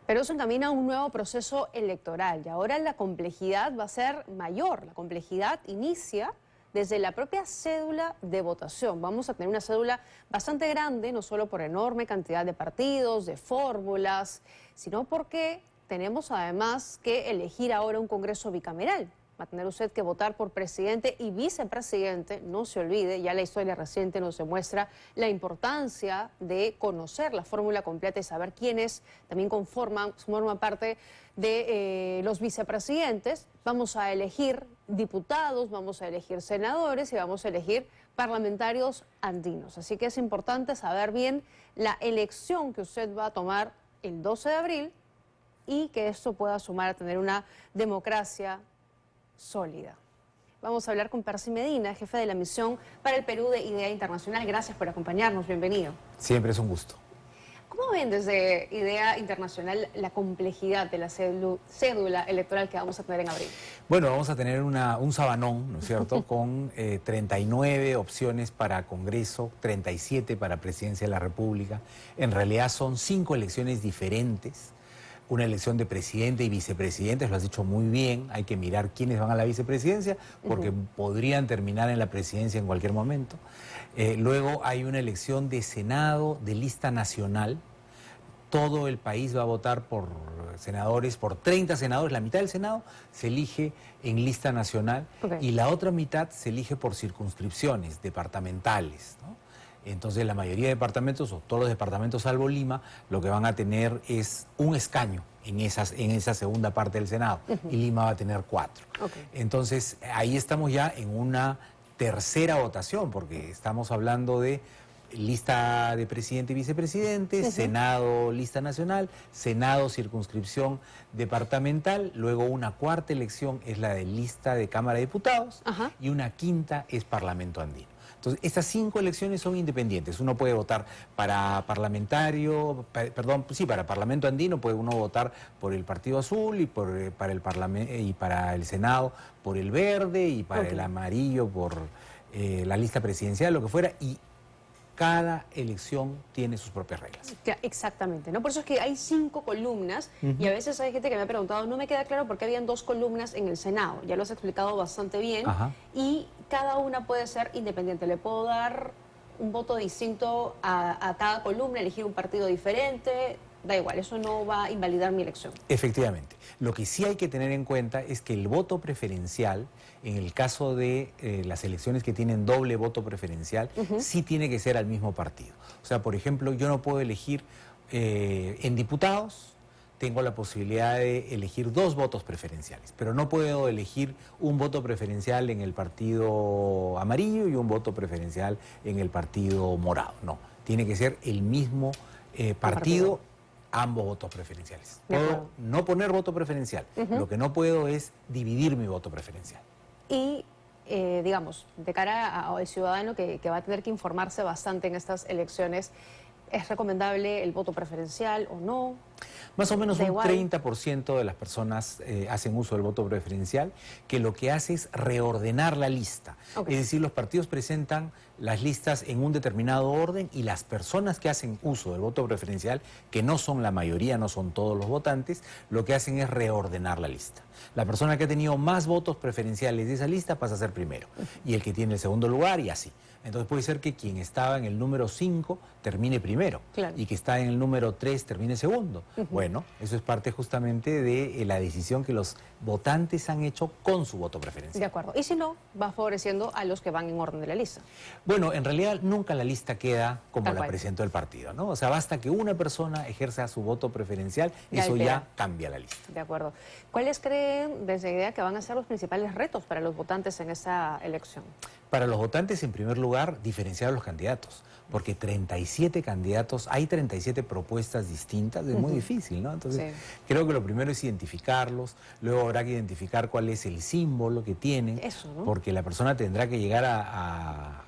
Pero eso encamina a un nuevo proceso electoral y ahora la complejidad va a ser mayor. La complejidad inicia desde la propia cédula de votación. Vamos a tener una cédula bastante grande, no solo por enorme cantidad de partidos, de fórmulas, sino porque tenemos además que elegir ahora un Congreso bicameral. Va a tener usted que votar por presidente y vicepresidente, no se olvide, ya la historia reciente nos demuestra la importancia de conocer la fórmula completa y saber quiénes también forman parte de los vicepresidentes. Vamos a elegir diputados, vamos a elegir senadores y vamos a elegir parlamentarios andinos. Así que es importante saber bien la elección que usted va a tomar el 12 de abril y que esto pueda sumar a tener una democracia sólida. Vamos a hablar con Percy Medina, jefe de la misión para el Perú de IDEA Internacional. Gracias por acompañarnos, bienvenido. Siempre es un gusto. ¿Cómo ven desde IDEA Internacional la complejidad de la cédula electoral que vamos a tener en abril? Bueno, vamos a tener un sabanón, ¿no es cierto?, con 39 opciones para Congreso, 37 para Presidencia de la República. En realidad son 5 elecciones diferentes. Una elección de presidente y vicepresidentes, lo has dicho muy bien, hay que mirar quiénes van a la vicepresidencia, porque podrían terminar en la presidencia en cualquier momento. Luego hay una elección de Senado de lista nacional. Todo el país va a votar por senadores, por 30 senadores. La mitad del Senado se elige en lista nacional y la otra mitad se elige por circunscripciones departamentales, ¿no? Entonces la mayoría de departamentos, o todos los departamentos salvo Lima, lo que van a tener es un escaño en esa segunda parte del Senado, y Lima va a tener 4. Entonces ahí estamos ya en una tercera votación, porque estamos hablando de lista de presidente y vicepresidente, Senado lista nacional, Senado circunscripción departamental, luego una cuarta elección es la de lista de Cámara de Diputados y una quinta es Parlamento Andino. Entonces, estas 5 elecciones son independientes. Uno puede votar para para Parlamento Andino, puede uno votar por el Partido Azul y para el Senado por el verde y para el amarillo por la lista presidencial, lo que fuera, y cada elección tiene sus propias reglas. Exactamente, ¿no? Por eso es que hay 5 columnas y a veces hay gente que me ha preguntado, no me queda claro por qué habían 2 columnas en el Senado. Ya lo has explicado bastante bien y cada una puede ser independiente. Le puedo dar un voto distinto a cada columna, elegir un partido diferente. Da igual, eso no va a invalidar mi elección. Efectivamente. Lo que sí hay que tener en cuenta es que el voto preferencial, en el caso de las elecciones que tienen doble voto preferencial, sí tiene que ser al mismo partido. O sea, por ejemplo, yo no puedo elegir en diputados, tengo la posibilidad de elegir 2 votos preferenciales, pero no puedo elegir un voto preferencial en el partido amarillo y un voto preferencial en el partido morado. No, tiene que ser el mismo partido. Ambos votos preferenciales. Puedo no poner voto preferencial. Lo que no puedo es dividir mi voto preferencial. Y, digamos, de cara al ciudadano que va a tener que informarse bastante en estas elecciones, ¿es recomendable el voto preferencial o no? Más o menos un 30% de las personas hacen uso del voto preferencial, que lo que hace es reordenar la lista. Es decir, los partidos presentan las listas en un determinado orden y las personas que hacen uso del voto preferencial, que no son la mayoría, no son todos los votantes, lo que hacen es reordenar la lista. La persona que ha tenido más votos preferenciales de esa lista pasa a ser primero, y el que tiene el segundo lugar, y así. Entonces puede ser que quien estaba en el número 5 termine primero, y que está en el número 3 termine segundo. Bueno, eso es parte justamente de la decisión que los votantes han hecho con su voto preferencial. De acuerdo. Y si no, va favoreciendo a los que van en orden de la lista. Bueno, en realidad nunca la lista queda como la presentó el partido, ¿no? O sea, basta que una persona ejerza su voto preferencial, eso ya cambia la lista. De acuerdo. ¿Cuáles creen desde IDEA que van a ser los principales retos para los votantes en esta elección? Para los votantes, en primer lugar, diferenciar a los candidatos, porque 37 candidatos, hay 37 propuestas distintas, es muy difícil, ¿no? Entonces, creo que lo primero es identificarlos, luego habrá que identificar cuál es el símbolo que tienen, porque la persona tendrá que llegar a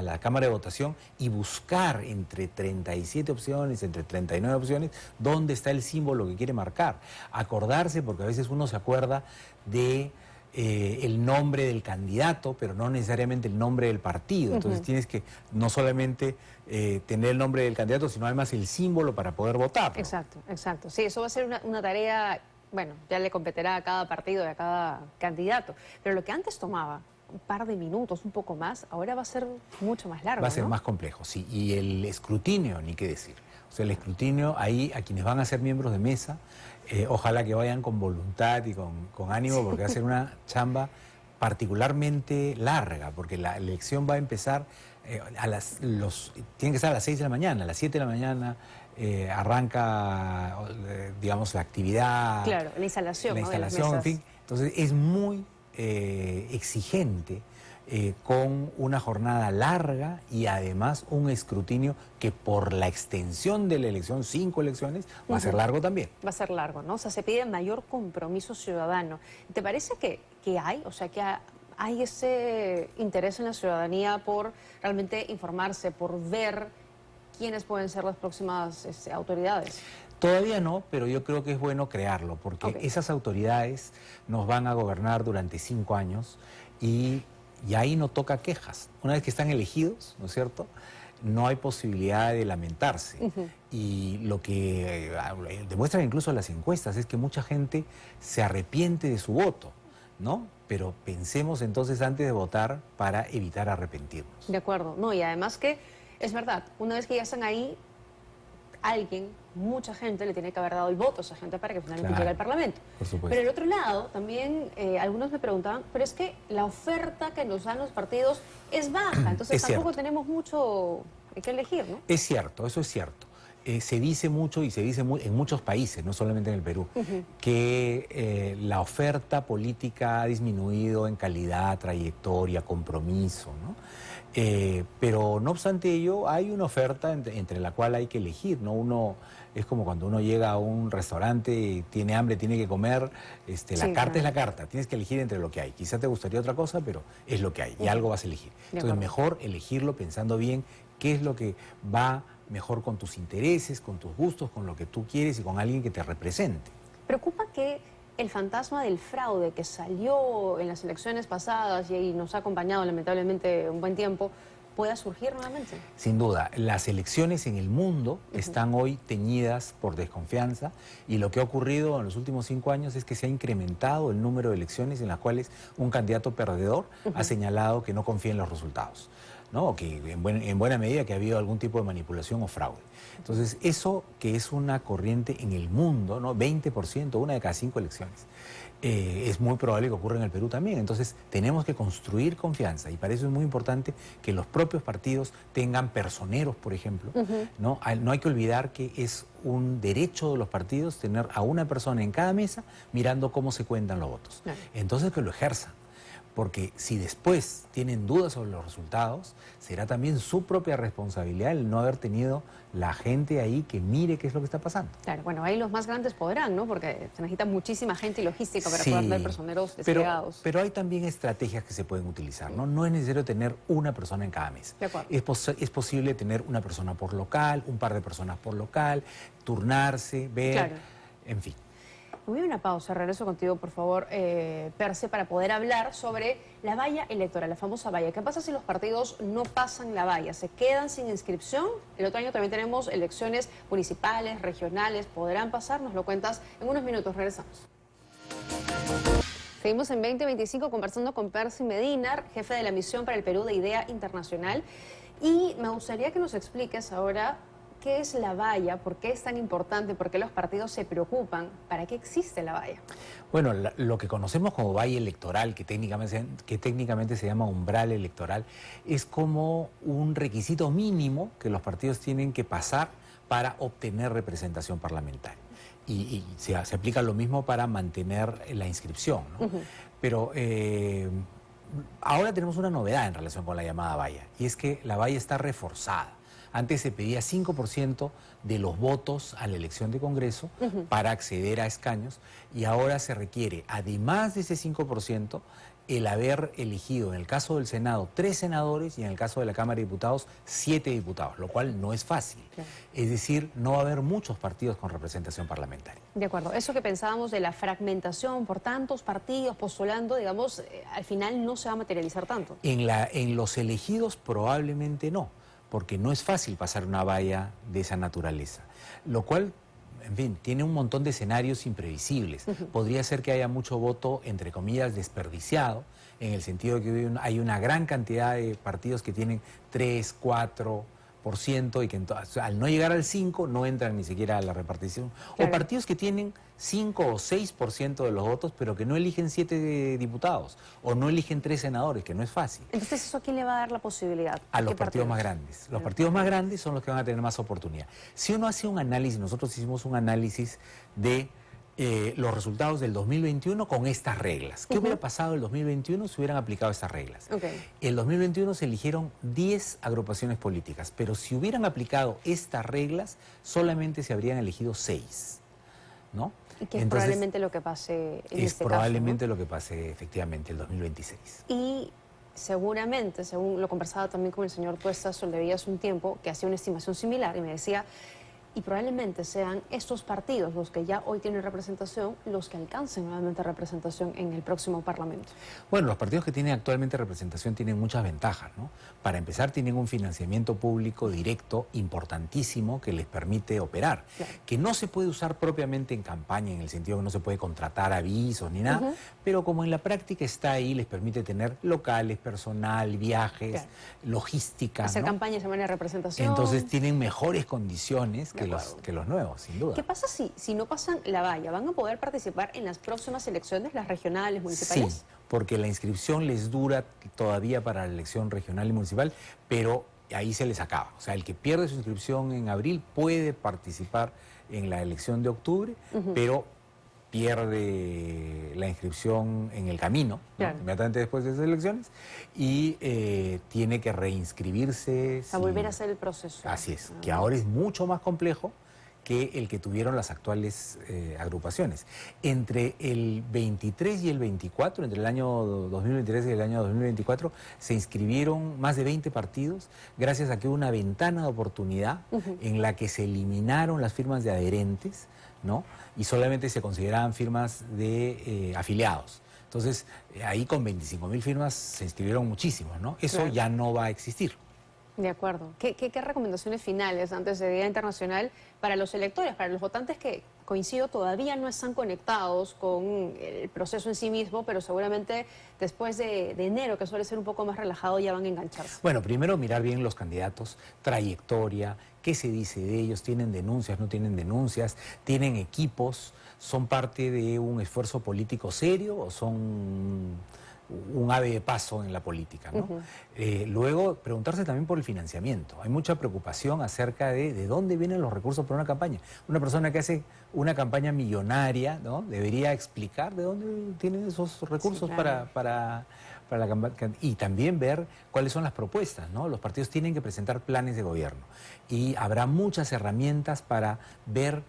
la Cámara de Votación y buscar entre 37 opciones, entre 39 opciones, dónde está el símbolo que quiere marcar. Acordarse, porque a veces uno se acuerda de el nombre del candidato, pero no necesariamente el nombre del partido. Entonces tienes que no solamente tener el nombre del candidato, sino además el símbolo para poder votar, ¿no? Exacto, exacto. Sí, eso va a ser una tarea, bueno, ya le competirá a cada partido y a cada candidato. Pero lo que antes tomaba un par de minutos, un poco más, ahora va a ser mucho más largo, Va a ser ¿no? más complejo, sí. Y el escrutinio, ni qué decir. O sea, el escrutinio, ahí a quienes van a ser miembros de mesa, ojalá que vayan con voluntad y con ánimo, porque va a ser una chamba particularmente larga, porque la elección va a empezar tiene que estar a las 6 de la mañana, a las 7 de la mañana arranca, digamos, la actividad. Claro, la instalación, La ¿no?, de las instalación, en mesas. fin. Entonces es muy exigente, con una jornada larga y además un escrutinio que por la extensión de la elección, 5 elecciones, va a ser largo también. Va a ser largo, ¿no? O sea, se pide mayor compromiso ciudadano. ¿Te parece que hay? O sea, que hay ese interés en la ciudadanía por realmente informarse, por ver quiénes pueden ser las próximas autoridades. Todavía no, pero yo creo que es bueno crearlo, porque Ok. esas autoridades nos van a gobernar durante 5 años y ahí no toca quejas. Una vez que están elegidos, ¿no es cierto?, no hay posibilidad de lamentarse. Y lo que demuestran incluso las encuestas es que mucha gente se arrepiente de su voto, ¿no? Pero pensemos entonces antes de votar para evitar arrepentirnos. De acuerdo. No, y además que es verdad, una vez que ya están ahí, mucha gente le tiene que haber dado el voto a esa gente para que finalmente Claro, llegue al Parlamento. por supuesto. Pero del otro lado, también algunos me preguntaban, pero es que la oferta que nos dan los partidos es baja, entonces Es tampoco cierto. tenemos mucho que elegir, ¿no? Es cierto, eso es cierto. Se dice mucho y se dice en muchos países, no solamente en el Perú, que la oferta política ha disminuido en calidad, trayectoria, compromiso, ¿no? Pero no obstante ello, hay una oferta entre la cual hay que elegir, ¿no? Es como cuando uno llega a un restaurante y tiene hambre, tiene que comer, la Sí, carta claro. es la carta, tienes que elegir entre lo que hay. Quizá te gustaría otra cosa, pero es lo que hay y algo vas a elegir. De Entonces acuerdo. mejor elegirlo pensando bien qué es lo que va mejor con tus intereses, con tus gustos, con lo que tú quieres y con alguien que te represente. Preocupa que el fantasma del fraude que salió en las elecciones pasadas y nos ha acompañado lamentablemente un buen tiempo, pueda surgir nuevamente. Sin duda, las elecciones en el mundo están hoy teñidas por desconfianza y lo que ha ocurrido en los últimos 5 años es que se ha incrementado el número de elecciones en las cuales un candidato perdedor ha señalado que no confía en los resultados, ¿no? O que en buena medida que ha habido algún tipo de manipulación o fraude. Entonces, eso que es una corriente en el mundo, ¿no? 20%, una de cada 5 elecciones. Es muy probable que ocurra en el Perú también. Entonces, tenemos que construir confianza y para eso es muy importante que los propios partidos tengan personeros, por ejemplo, ¿no? No hay que olvidar que es un derecho de los partidos tener a una persona en cada mesa mirando cómo se cuentan los votos. Claro. Entonces, que lo ejerzan. Porque si después tienen dudas sobre los resultados, será también su propia responsabilidad el no haber tenido la gente ahí que mire qué es lo que está pasando. Claro, bueno, ahí los más grandes podrán, ¿no? Porque se necesita muchísima gente y logística para Sí, poder tener personeros desplegados. pero hay también estrategias que se pueden utilizar, ¿no? No es necesario tener una persona en cada mesa. De acuerdo. Es posible tener una persona por local, un par de personas por local, turnarse, ver, Claro. en fin. Me voy a una pausa, regreso contigo, por favor, Perce, para poder hablar sobre la valla electoral, la famosa valla. ¿Qué pasa si los partidos no pasan la valla? ¿Se quedan sin inscripción? El otro año también tenemos elecciones municipales, regionales. ¿Podrán pasar? Nos lo cuentas en unos minutos. Regresamos. Seguimos en 2025 conversando con Percy Medina, jefe de la misión para el Perú de IDEA Internacional. Y me gustaría que nos expliques ahora qué es la valla, por qué es tan importante, por qué los partidos se preocupan, para qué existe la valla. Bueno, lo que conocemos como valla electoral, que técnicamente se llama umbral electoral, es como un requisito mínimo que los partidos tienen que pasar para obtener representación parlamentaria. Y se aplica lo mismo para mantener la inscripción, ¿no? Pero ahora tenemos una novedad en relación con la llamada valla, y es que la valla está reforzada. Antes se pedía 5% de los votos a la elección de Congreso para acceder a escaños y ahora se requiere, además de ese 5%, el haber elegido, en el caso del Senado, 3 senadores y en el caso de la Cámara de Diputados, 7 diputados, lo cual no es fácil. Claro. Es decir, no va a haber muchos partidos con representación parlamentaria. De acuerdo. Eso que pensábamos de la fragmentación por tantos partidos postulando, digamos, al final no se va a materializar tanto. En los elegidos probablemente no, porque no es fácil pasar una valla de esa naturaleza, lo cual, en fin, tiene un montón de escenarios imprevisibles. Podría ser que haya mucho voto, entre comillas, desperdiciado, en el sentido de que hay una gran cantidad de partidos que tienen 3, 4% y que al no llegar al 5 no entran ni siquiera a la repartición. Claro. O partidos que tienen 5 o 6% de los votos, pero que no eligen 7 diputados o no eligen 3 senadores, que no es fácil. Entonces, ¿eso a quién le va a dar la posibilidad? A los ¿Qué partidos más grandes. Los partidos más grandes son los que van a tener más oportunidad. Si uno hace un análisis, nosotros hicimos un análisis de los resultados del 2021 con estas reglas. ¿Qué hubiera pasado el 2021 si hubieran aplicado estas reglas? El 2021 se eligieron 10 agrupaciones políticas, pero si hubieran aplicado estas reglas, solamente se habrían elegido 6, ¿no? Y que es probablemente lo que pase en este probablemente caso, ¿no? Lo que pase efectivamente el 2026. Y seguramente, según lo conversaba también con el señor Tuesta Soldevilla hace un tiempo, que hacía una estimación similar y me decía, y probablemente sean estos partidos, los que ya hoy tienen representación, los que alcancen nuevamente representación en el próximo Parlamento. Bueno, los partidos que tienen actualmente representación tienen muchas ventajas, ¿no? Para empezar, tienen un financiamiento público directo importantísimo que les permite operar, Claro. que no se puede usar propiamente en campaña, en el sentido que no se puede contratar avisos ni nada, pero como en la práctica está ahí, les permite tener locales, personal, viajes, Claro. logística, Hacer ¿no? campaña de semana de representación. Entonces tienen mejores condiciones De acuerdo. que los nuevos, sin duda. ¿Qué pasa si no pasan la valla? ¿Van a poder participar en las próximas elecciones, las regionales, municipales? Sí, porque la inscripción les dura todavía para la elección regional y municipal, pero ahí se les acaba. O sea, el que pierde su inscripción en abril puede participar en la elección de octubre, pero pierde la inscripción en el camino, ¿no? Claro. Inmediatamente después de esas elecciones, y tiene que reinscribirse. A volver a hacer el proceso. Así es, que ahora es mucho más complejo que el que tuvieron las actuales agrupaciones. Entre el 23 y el 24, entre el año 2023 y el año 2024, se inscribieron más de 20 partidos gracias a que hubo una ventana de oportunidad en la que se eliminaron las firmas de adherentes, ¿no? Y solamente se consideraban firmas de afiliados. Entonces, ahí con 25.000 firmas se inscribieron muchísimos, ¿no? Eso Claro. ya no va a existir. De acuerdo. ¿Qué recomendaciones finales antes del Día Internacional para los electores, para los votantes que, coincido, todavía no están conectados con el proceso en sí mismo, pero seguramente después de enero, que suele ser un poco más relajado, ya van a engancharse? Bueno, primero mirar bien los candidatos, trayectoria, qué se dice de ellos, tienen denuncias, no tienen denuncias, tienen equipos, son parte de un esfuerzo político serio o son un ave de paso en la política, ¿no? Luego, preguntarse también por el financiamiento. Hay mucha preocupación acerca de dónde vienen los recursos para una campaña. Una persona que hace una campaña millonaria, ¿no? Debería explicar de dónde tienen esos recursos, sí, claro, para la campaña. Y también ver cuáles son las propuestas, ¿no? Los partidos tienen que presentar planes de gobierno. Y habrá muchas herramientas para ver,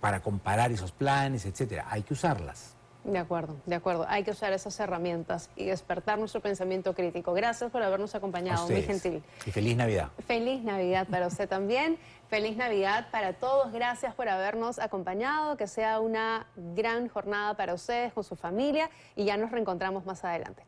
para comparar esos planes, etcétera. Hay que usarlas. De acuerdo, de acuerdo. Hay que usar esas herramientas y despertar nuestro pensamiento crítico. Gracias por habernos acompañado, muy gentil. Y feliz Navidad. Feliz Navidad para usted también. Feliz Navidad para todos. Gracias por habernos acompañado. Que sea una gran jornada para ustedes con su familia y ya nos reencontramos más adelante.